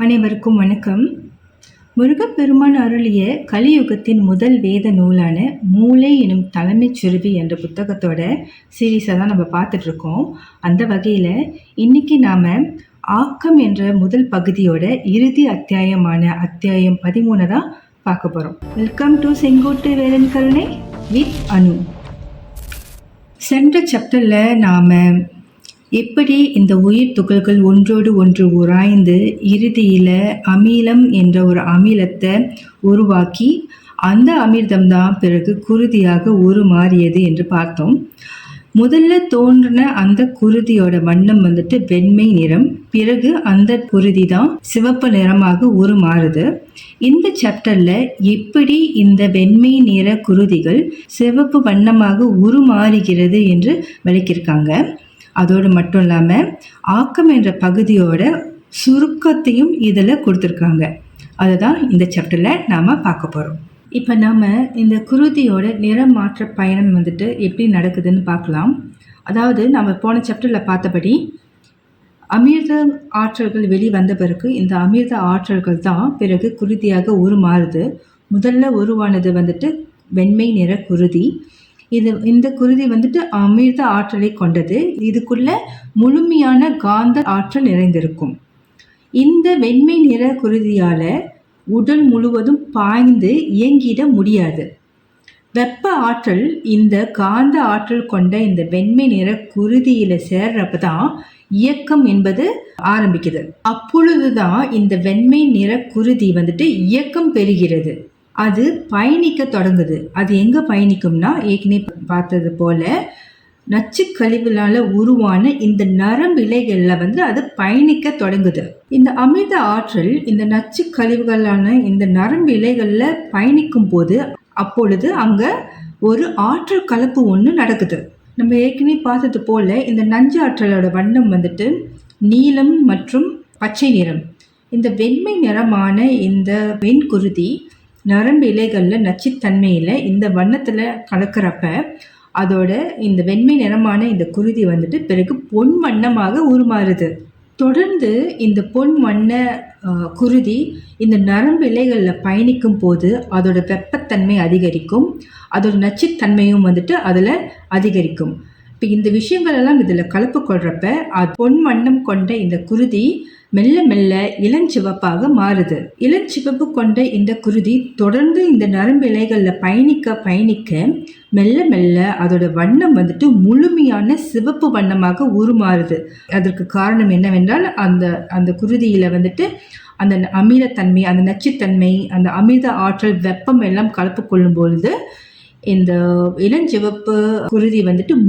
அனைவருக்கும் வணக்கம். முருகப்பெருமான் அருளிய கலியுகத்தின் முதல் வேத நூலான மூளை எனும் தலைமைச் சுருதி என்ற புத்தகத்தோட சீரீஸை தான் நம்ம பார்த்துட்ருக்கோம். அந்த வகையில் இன்னைக்கு நாம் ஆக்கம் என்ற முதல் பகுதியோட இறுதி அத்தியாயமான அத்தியாயம் 13 தான் பார்க்க போகிறோம். வெல்கம் டு செங்கோட்டு வேலன் கருணை வித் அனு. சென்ற சாப்டரில் நாம் எப்படி இந்த உயிர் துகள்கள் ஒன்றோடு ஒன்று உராய்ந்து இறுதியில் அமிலம் என்ற ஒரு அமிலத்தை உருவாக்கி அந்த அமிர்தம்தான் பிறகு குருதியாக உருமாறியது என்று பார்த்தோம். முதல்ல தோன்றின அந்த குருதியோட வண்ணம் வெண்மை நிறம், பிறகு அந்த குருதி தான் சிவப்பு நிறமாக உருமாறுது. இந்த சாப்டர்ல எப்படி இந்த வெண்மை நிற குருதிகள் சிவப்பு வண்ணமாக உருமாறுகிறது என்று விளக்கியிருக்காங்க. அதோடு மட்டும் இல்லாமல் ஆக்கம் என்ற பகுதியோட சுருக்கத்தையும் இதில் கொடுத்துருக்காங்க. அதை தான் இந்த சாப்டரில் நாம் பார்க்க போகிறோம். இப்போ நாம் இந்த குருதியோட நிறம் மாற்ற பயணம் எப்படி நடக்குதுன்னு பார்க்கலாம். அதாவது நம்ம போன சாப்டரில் பார்த்தபடி அமிர்த ஆற்றல்கள் வெளிவந்த பிறகு இந்த அமிர்த ஆற்றல்கள் தான் பிறகு குருதியாக உருமாறுது. முதல்ல உருவானது வெண்மை நிற குருதி. இந்த குருதி அமிர்த ஆற்றலை கொண்டது. இதுக்குள்ள முழுமையான காந்த ஆற்றல் நிறைந்திருக்கும். இந்த வெண்மை நிற குருதியால உடல் முழுவதும் பாய்ந்து இயங்கிட முடியாது. வெப்ப ஆற்றல் இந்த காந்த ஆற்றல் கொண்ட இந்த வெண்மை நிற குருதியில சேர்றப்பதான் இயக்கம் என்பது ஆரம்பிக்குது. அப்பொழுதுதான் இந்த வெண்மை நிற குருதி இயக்கம் பெறுகிறது. அது பயணிக்க தொடங்குது. அது எங்கே பயணிக்கும்னா, ஏற்கனவே பார்த்தது போல நச்சு கழிவுனால உருவான இந்த நரம்பிழைகளில் அது பயணிக்க தொடங்குது. இந்த அமிர்த ஆற்றல் இந்த நச்சு கழிவுகளான இந்த நரம்பு இலைகளில் பயணிக்கும் போது அப்பொழுது அங்கே ஒரு ஆற்றல் கலப்பு ஒன்று நடக்குது. நம்ம ஏற்கனவே பார்த்தது போல இந்த நஞ்சு ஆற்றலோட வண்ணம் நீலம் மற்றும் பச்சை நிறம். இந்த வெண்மை நிறமான இந்த வெண்குருதி நரம்பு இலைகளில் நச்சுத்தன்மையில் இந்த வண்ணத்தில் கலக்கிறப்ப அதோட இந்த வெண்மை நிறமான இந்த குருதி பிறகு பொன் வண்ணமாக உருமாறுது. தொடர்ந்து இந்த பொன் வண்ண குருதி இந்த நரம்பு இலைகளில் பயணிக்கும் போது அதோட வெப்பத்தன்மை அதிகரிக்கும், அதோட நச்சுத்தன்மையும் அதில் அதிகரிக்கும். இப்போ இந்த விஷயங்கள் எல்லாம் இதில் கலப்பு கொள்றப்ப அது பொன் வண்ணம் கொண்ட இந்த குருதி மெல்ல மெல்ல இளஞ்சிவப்பாக மாறுது. இளஞ்சிவப்பு கொண்ட இந்த குருதி தொடர்ந்து இந்த நரம்பு இலைகளில் பயணிக்க மெல்ல மெல்ல அதோட வண்ணம் முழுமையான சிவப்பு வண்ணமாக உருமாறுது. அதற்கு காரணம் என்னவென்றால் அந்த குருதியில் அந்த அமிலத்தன்மை, அந்த நச்சுத்தன்மை, அந்த அமிர்த ஆற்றல், வெப்பம் எல்லாம் கலப்பு கொள்ளும் பொழுது இந்த இளஞ்சிவப்பு குருதி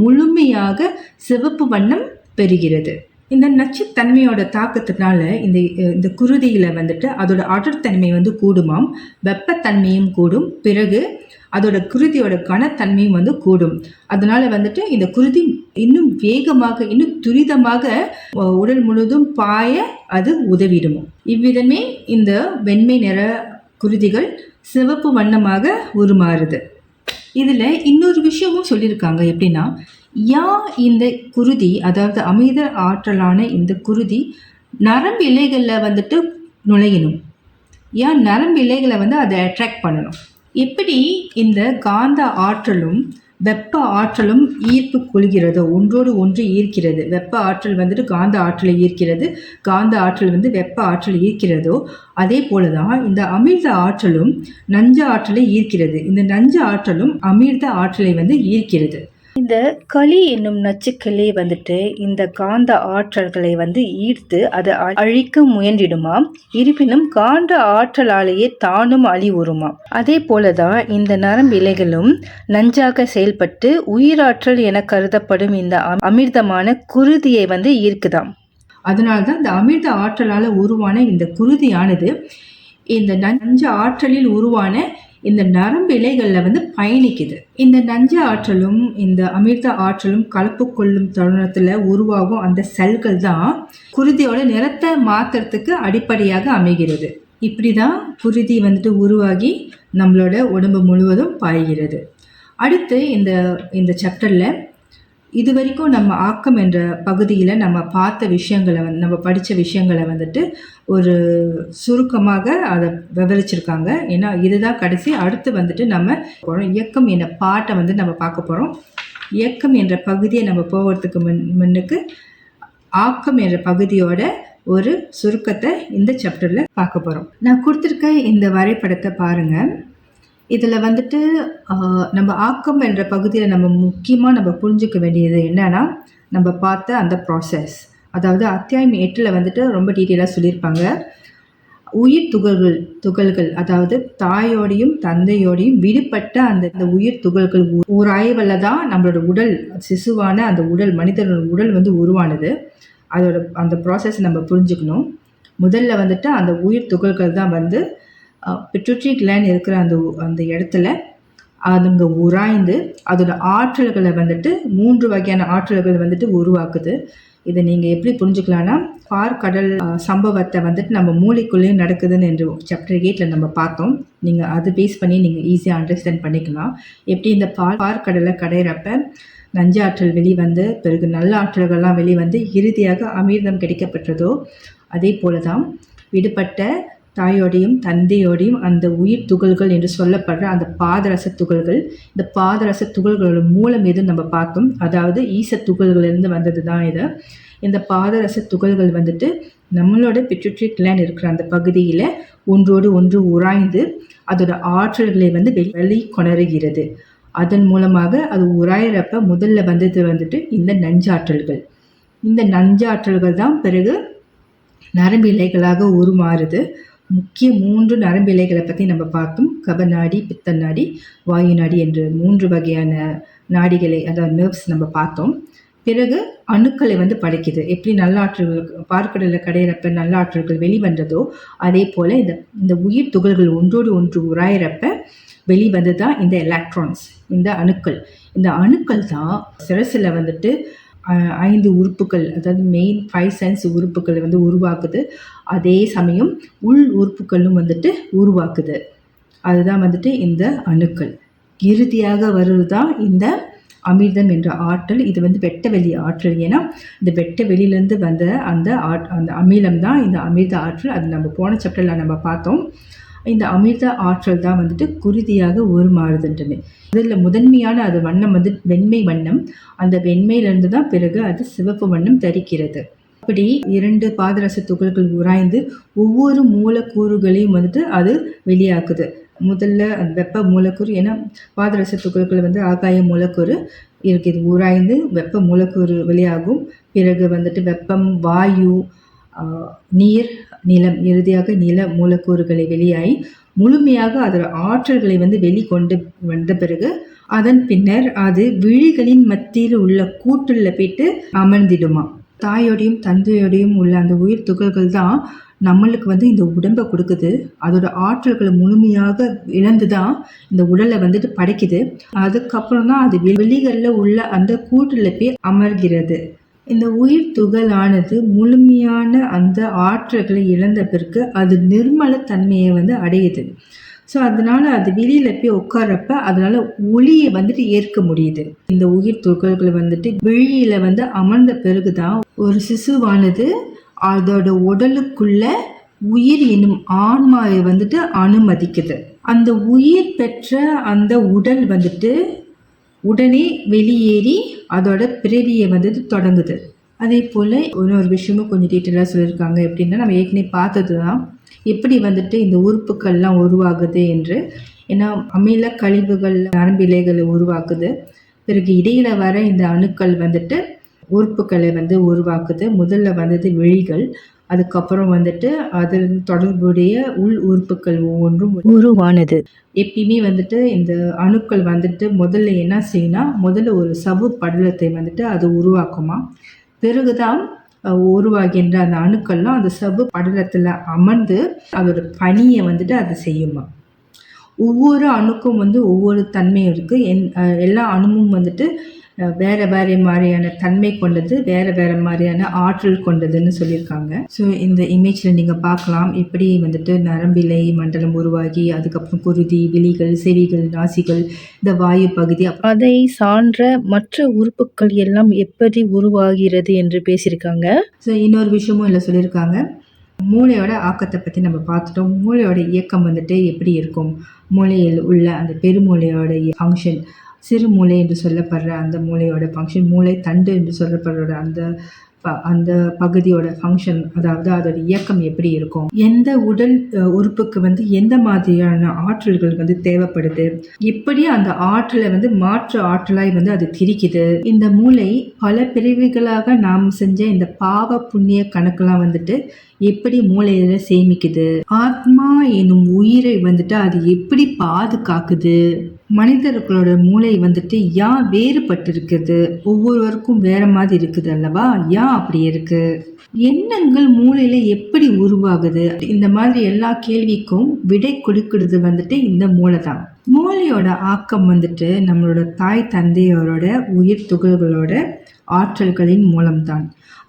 முழுமையாக சிவப்பு வண்ணம் பெறுகிறது. இந்த நச்சுத்தன்மையோட தாக்கத்தினால இந்த குருதியில் அதோட அடர்த்தன்மை கூடுமாம், வெப்பத்தன்மையும் கூடும், பிறகு அதோட குருதியோட கனத்தன்மையும் கூடும். அதனால இந்த குருதி இன்னும் வேகமாக, இன்னும் துரிதமாக உடல் முழுவதும் பாய அது உதவிடுமோ. இவ்விதமே இந்த வெண்மை நிற குருதிகள் சிவப்பு வண்ணமாக உருமாறுது. இதில் இன்னொரு விஷயமும் சொல்லியிருக்காங்க. எப்படின்னா, இந்த குருதி, அதாவது அமிர்த ஆற்றலான இந்த குருதி நரம்பு இலைகளில் நுழையணும். நரம்பு இலைகளை அதை அட்ராக்ட் பண்ணணும். எப்படி இந்த காந்த ஆற்றலும் வெப்ப ஆற்றலும் ஈர்ப்பு கொள்கிறதோ, ஒன்றோடு ஒன்று ஈர்க்கிறது. வெப்ப ஆற்றல் காந்த ஆற்றலை ஈர்க்கிறது, காந்த ஆற்றல் வெப்ப ஆற்றலை ஈர்க்கிறதோ, அதே போலதான் இந்த அமிர்த ஆற்றலும் நஞ்ச ஆற்றலை ஈர்க்கிறது. இந்த நஞ்ச ஆற்றலும் அமிர்த ஆற்றலை ஈர்க்கிறது. இந்த களி என்னும் நச்சுக்களே இந்த காந்த ஆற்றல்களை ஈர்த்து அதை அழிக்க முயன்றிடுமாம். இருப்பினும் காந்த ஆற்றலாலேயே தானும் அழிவுறுமாம். அதே போலதான் இந்த நரம்பு இலைகளும் நஞ்சாக செயல்பட்டு உயிராற்றல் என கருதப்படும் இந்த அமிர்தமான குருதியை ஈர்க்குதாம். அதனால்தான் இந்த அமிர்த ஆற்றலால் உருவான இந்த குருதியானது இந்த நஞ்ச ஆற்றலில் உருவான இந்த நரம்பு இலைகளில் பயணிக்குது. இந்த நஞ்ச ஆற்றலும் இந்த அமிர்த ஆற்றலும் கலப்பு கொள்ளும் தருணத்தில் உருவாகும் அந்த செல்கள் தான் குருதியோட நிறத்தை மாற்றுறதுக்கு அடிப்படையாக அமைகிறது. இப்படி தான் குருதி உருவாகி நம்மளோட உடம்பு முழுவதும் பாய்கிறது. அடுத்து இந்த சாப்டரில் இது வரைக்கும் நம்ம ஆக்கம் என்ற பகுதியில் நம்ம பார்த்த விஷயங்களை நம்ம படித்த விஷயங்களை வந்துட்டு ஒரு சுருக்கமாக அதை விவரிச்சிருக்காங்க. ஏன்னா இதுதான் கடைசி. அடுத்து வந்துட்டு நம்ம இயக்கம் என்ற பாட்டை நம்ம பார்க்க போகிறோம். இயக்கம் என்ற பகுதியை நம்ம போகிறதுக்கு முன்னுக்கு ஆக்கம் என்ற பகுதியோட ஒரு சுருக்கத்தை இந்த சாப்டரில் பார்க்க போகிறோம். நான் கொடுத்துருக்க இந்த வரைபடத்தை பாருங்கள். இதில் வந்துட்டு நம்ம ஆக்கம் என்ற பகுதியில் நம்ம முக்கியமாக நம்ம புரிஞ்சுக்க வேண்டியது என்னன்னா, நம்ம பார்த்த அந்த ப்ராசஸ். அதாவது அத்தியாயம் 8ல் வந்துட்டு ரொம்ப டீட்டெயிலாக சொல்லியிருப்பாங்க. உயிர் துகள்கள் அதாவது தாயோடையும் தந்தையோடையும் விடுபட்ட அந்த உயிர் துகள்கள் உராய்வில் தான் நம்மளோட உடல், சிசுவான அந்த உடல், மனிதனோட உடல் உருவானது. அதோட அந்த ப்ராசஸ் நம்ம புரிஞ்சுக்கணும். முதல்ல வந்துட்டு அந்த உயிர் துகள்கள் தான் பிட்யூட்டரி கிளாண்ட் இருக்கிற அந்த இடத்துல அதுங்க உராய்ந்து அதோட ஆற்றல்களை 3 வகையான ஆற்றல்கள் உருவாக்குது. இதை நீங்கள் எப்படி புரிஞ்சுக்கலான்னா, பார்க்கடல் சம்பவத்தை நம்ம மூளைக்குள்ளேயும் நடக்குதுன்னு என்று சாப்டர் 8ல் நம்ம பார்த்தோம். நீங்கள் அது பேஸ் பண்ணி நீங்கள் ஈஸியாக அண்டர்ஸ்டாண்ட் பண்ணிக்கலாம். எப்படி இந்த பார்க்கடலை கடையிறப்ப நஞ்சாற்றல் வெளிவந்து பிறகு நல்ல ஆற்றல்கள்லாம் வெளிவந்து இறுதியாக அமிர்தம் கிடைக்கப்பட்டதோ, அதே போல தான் விடுபட்ட தாயோடையும் தந்தையோடையும் அந்த உயிர் துகள்கள் என்று சொல்லப்படுற அந்த பாதரச துகள்கள். இந்த பாதரச துகள்களோட மூலம் எதுன்னு நம்ம பார்த்தோம். அதாவது ஈச துகள்களிலிருந்து வந்தது தான் இது. இந்த பாதரச துகள்கள் நம்மளோட பிட்யூட்டரி கிளாண்ட் இருக்கிற அந்த பகுதியில் ஒன்றோடு ஒன்று உராய்ந்து அதோட ஆற்றல்களை வெளிக்கொணருகிறது. அதன் மூலமாக அது உராயிறப்ப முதல்ல வந்தது இந்த நஞ்சாற்றல்கள். இந்த நஞ்சாற்றல்கள் தான் பிறகு நரம்பிழைகளாக உருமாறுது. முக்கிய 3 நரம்பிழைகளை பற்றி நம்ம பார்த்தோம். கபநாடி, பித்த நாடி, வாயு நாடி என்ற 3 வகையான நாடிகளை, அதாவது நர்வ்ஸ் நம்ம பார்த்தோம். பிறகு அணுக்களை படைக்குது. எப்படி நல்லாற்றல்கள் பார்க்கடலில் கடையிறப்ப நல்லாற்றல்கள் வெளிவந்ததோ அதே போல் இந்த உயிர் துகள்கள் ஒன்றோடு ஒன்று உராயிறப்ப வெளிவந்து தான் இந்த எலக்ட்ரான்ஸ், இந்த அணுக்கள். இந்த அணுக்கள் தான் சிரசில் 5 உறுப்புகள், அதாவது மெயின் 5 சென்ஸ் உறுப்புகளை உருவாக்குது. அதே சமயம் உள் உறுப்புகளும் உருவாக்குது. அதுதான் இந்த அணுக்கள். இறுதியாக வருவது தான் இந்த அமிர்தம் என்ற ஆற்றல். இது வெட்ட வெளி ஆற்றல். ஏன்னா இந்த வெட்ட வெளியிலேருந்து வந்த அந்த அமிலம் தான் இந்த அமிர்த ஆற்றல். அது நம்ம போன சாப்டரில் நம்ம பார்த்தோம். இந்த அமிர்த ஆற்றல் தான் குருதியாக உருமாறுதுன்றது. இதில் முதன்மையான அது வண்ணம் வெண்மை வண்ணம். அந்த வெண்மையிலிருந்து தான் பிறகு அது சிவப்பு வண்ணம் தரிக்கிறது. அப்படி 2 பாதரச துகள்கள் உராய்ந்து ஒவ்வொரு மூலக்கூறுகளையும் அது வெளியாக்குது. முதல்ல வெப்ப மூலக்கூறு, ஏன்னா பாதரச துகள்கள் ஆகாய மூலக்கூறு இருக்கு. இது உராய்ந்து வெப்ப மூலக்கூறு வெளியாகும். பிறகு வெப்பம், வாயு, நீர், நிலம், இறுதியாக நில மூலக்கூறுகளை வெளியாகி முழுமையாக அதோட ஆற்றல்களை வெளிக்கொண்டு வந்த பிறகு அதன் பின்னர் அது விழிகளின் மத்தியில் உள்ள கூட்டுள்ள போயிட்டு அமர்ந்திடுமா. தாயோடையும் தந்தையோடையும் உள்ள அந்த உயிர் துகள்கள் தான் நம்மளுக்கு இந்த உடம்பை கொடுக்குது. அதோட ஆற்றல்களை முழுமையாக இழந்து தான் இந்த உடலை படைக்குது. அதுக்கப்புறம் தான் அது வெளிகளில் உள்ள அந்த கூட்டில் போய் அமர்கிறது. இந்த உயிர் துகளானது முழுமையான அந்த ஆற்றல்களை இழந்த பிறகு அது நிர்மல தன்மையை அடையுது. ஸோ அதனால் அது வெளியில் போய் உட்கார்றப்ப அதனால் ஒளியை ஏற்க முடியுது. இந்த உயிர் துகள்கள் வெளியில் அமர்ந்த பிறகு தான் ஒரு சிசுவானது அதோட உடலுக்குள்ள உயிர் என்னும் ஆன்மாவை அனுமதிக்குது. அந்த உயிர் பெற்ற அந்த உடல் உடனே வெளியேறி அதோட பிறவியை தொடங்குது. அதே போல் இன்னொரு விஷயமும் கொஞ்சம் டீட்டெயிலாக சொல்லியிருக்காங்க. எப்படின்னா, நம்ம ஏற்கனவே பார்த்தது தான் எப்படி இந்த உறுப்புகள்லாம் உருவாகுது என்று. ஏன்னா அமில கழிவுகள் நரம்பிழைகளை உருவாக்குது. பிறகு இடையில வர இந்த அணுக்கள் உறுப்புகளை உருவாக்குது. முதல்ல விழிகள், அதுக்கப்புறம் அதில் தொடர்புடைய உள் உறுப்புகள் ஒவ்வொன்றும் உருவானது. எப்பயுமே இந்த அணுக்கள் முதல்ல என்ன செய்யணும்னா, முதல்ல ஒரு சவ்வு படலத்தை அது உருவாக்குமா. பிறகுதான் உருவாகின்ற அந்த அணுக்கள்லாம் அந்த சவ்வு படலத்தில் அமர்ந்து அதோட பணியை அது செய்யுமா. ஒவ்வொரு அணுக்கும் ஒவ்வொரு தன்மையும் இருக்குது. எல்லா அணுவும் வேறு வேறு மாதிரியான தன்மை கொண்டது, வேறு வேறு மாதிரியான ஆற்றல் கொண்டதுன்னு சொல்லியிருக்காங்க. ஸோ இந்த இமேஜில் நீங்கள் பார்க்கலாம் எப்படி வந்துட்டு நரம்பிலை மண்டலம் உருவாகி அதுக்கப்புறம் குருதி, விழிகள், செவிகள், நாசிகள், இந்த வாயு பகுதி, அதை சான்ற மற்ற உறுப்புகள் எல்லாம் எப்படி உருவாகிறது என்று பேசியிருக்காங்க. ஸோ இன்னொரு விஷயமும் இல்லை சொல்லியிருக்காங்க. மூளையோட ஆக்கத்தை பற்றி நம்ம பார்த்துட்டோம். மூளையோட இயக்கம் வந்துட்டு எப்படி இருக்கும், மூளையில் உள்ள அந்த பெருமூளையோட ஃபங்க்ஷன், சிறு மூளை என்று சொல்லப்படுற அந்த மூளையோட ஃபங்க்ஷன், மூளை தண்டு என்று சொல்லப்படுற அந்த பகுதியோட ஃபங்க்ஷன், அதாவது அதோட இயக்கம் எப்படி இருக்கும், எந்த உடல் உறுப்புக்கு வந்து எந்த மாதிரியான ஆற்றல்கள் வந்து தேவைப்படுது, எப்படி அந்த ஆற்றலை வந்து மாற்று ஆற்றலாய் வந்து அது திரிக்குது. இந்த மூளை பல பிரிவுகளாக நாம் செஞ்ச இந்த பாவ புண்ணிய கணக்கெல்லாம் வந்துட்டு எப்படி மூளையில சேமிக்குது, ஆத்மா எனும் உயிரை வந்துட்டு அது எப்படி பாதுகாக்குது, மனிதர்களோட மூளை வந்துட்டு ஏன் வேறுபட்டு இருக்குது, ஒவ்வொருவருக்கும் வேற மாதிரி இருக்குது அல்லவா, ஏன் அப்படி இருக்கு, எண்ணங்கள் மூளையில எப்படி உருவாகுது, இந்த மாதிரி எல்லா கேள்விக்கும் விடை கொடுக்கிறது வந்துட்டு இந்த மூளை தான். மூளையோட ஆக்கம் வந்துட்டு நம்மளோட தாய் தந்தையோட உயிர் துகள்களோட ஆற்றல்களின் மூலம்தான்.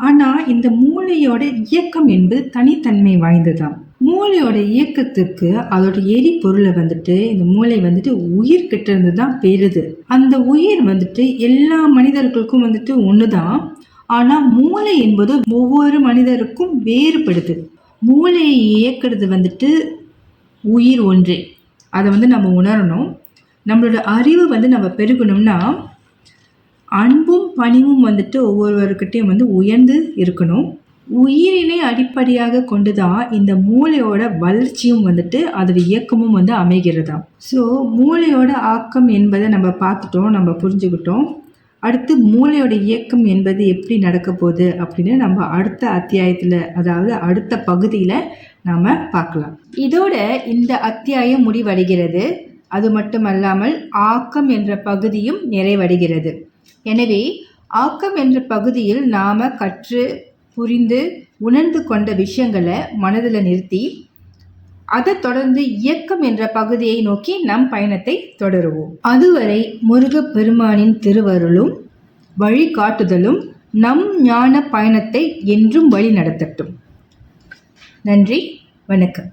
ஆனால் இந்த மூளையோட இயக்கம் என்பது தனித்தன்மை வாய்ந்ததான். மூளையோட இயக்கத்துக்கு அதோட எரிபொருளை வந்துட்டு இந்த மூளை வந்துட்டு உயிர்கிட்ட இருந்து தான் பெறுது. அந்த உயிர் வந்துட்டு எல்லா மனிதர்களுக்கும் வந்துட்டு ஒன்று தான். ஆனால் மூளை என்பது ஒவ்வொரு மனிதருக்கும் வேறுபடுது. மூளையை இயக்கிறது வந்துட்டு உயிர் ஒன்றே. அதை வந்து நம்ம உணரணும். நம்மளோட அறிவு வந்து நம்ம பெருகணும்னா அன்பும் பணிவும் வந்துட்டு ஒவ்வொருவருக்கிட்டையும் வந்து உயர்ந்து இருக்கணும். உயிரினை அடிப்படையாக கொண்டு தான் இந்த மூளையோட வளர்ச்சியும் வந்துட்டு அதோட இயக்கமும் வந்து அமைகிறதா. ஸோ மூளையோட ஆக்கம் என்பதை நம்ம பார்த்துட்டோம், நம்ம புரிஞ்சுக்கிட்டோம். அடுத்து மூளையோட இயக்கம் என்பது எப்படி நடக்க போகுது அப்படின்னு நம்ம அடுத்த அத்தியாயத்தில், அதாவது அடுத்த பகுதியில் நாம் பார்க்கலாம். இதோட இந்த அத்தியாயம் முடிவடைகிறது. அது மட்டுமல்லாமல் ஆக்கம் என்ற பகுதியும் நிறைவடைகிறது. எனவே ஆக்கம் என்ற பகுதியில் நாம் கற்று புரிந்து உணர்ந்து கொண்ட விஷயங்களை மனதில் நிறுத்தி அதை தொடர்ந்து இயக்கம் என்ற பகுதியை நோக்கி நம் பயணத்தை தொடருவோம். அதுவரை முருகப்பெருமானின் திருவருளும் வழிகாட்டுதலும் நம் ஞான பயணத்தை என்றும் வழி நடத்தட்டும். நன்றி, வணக்கம்.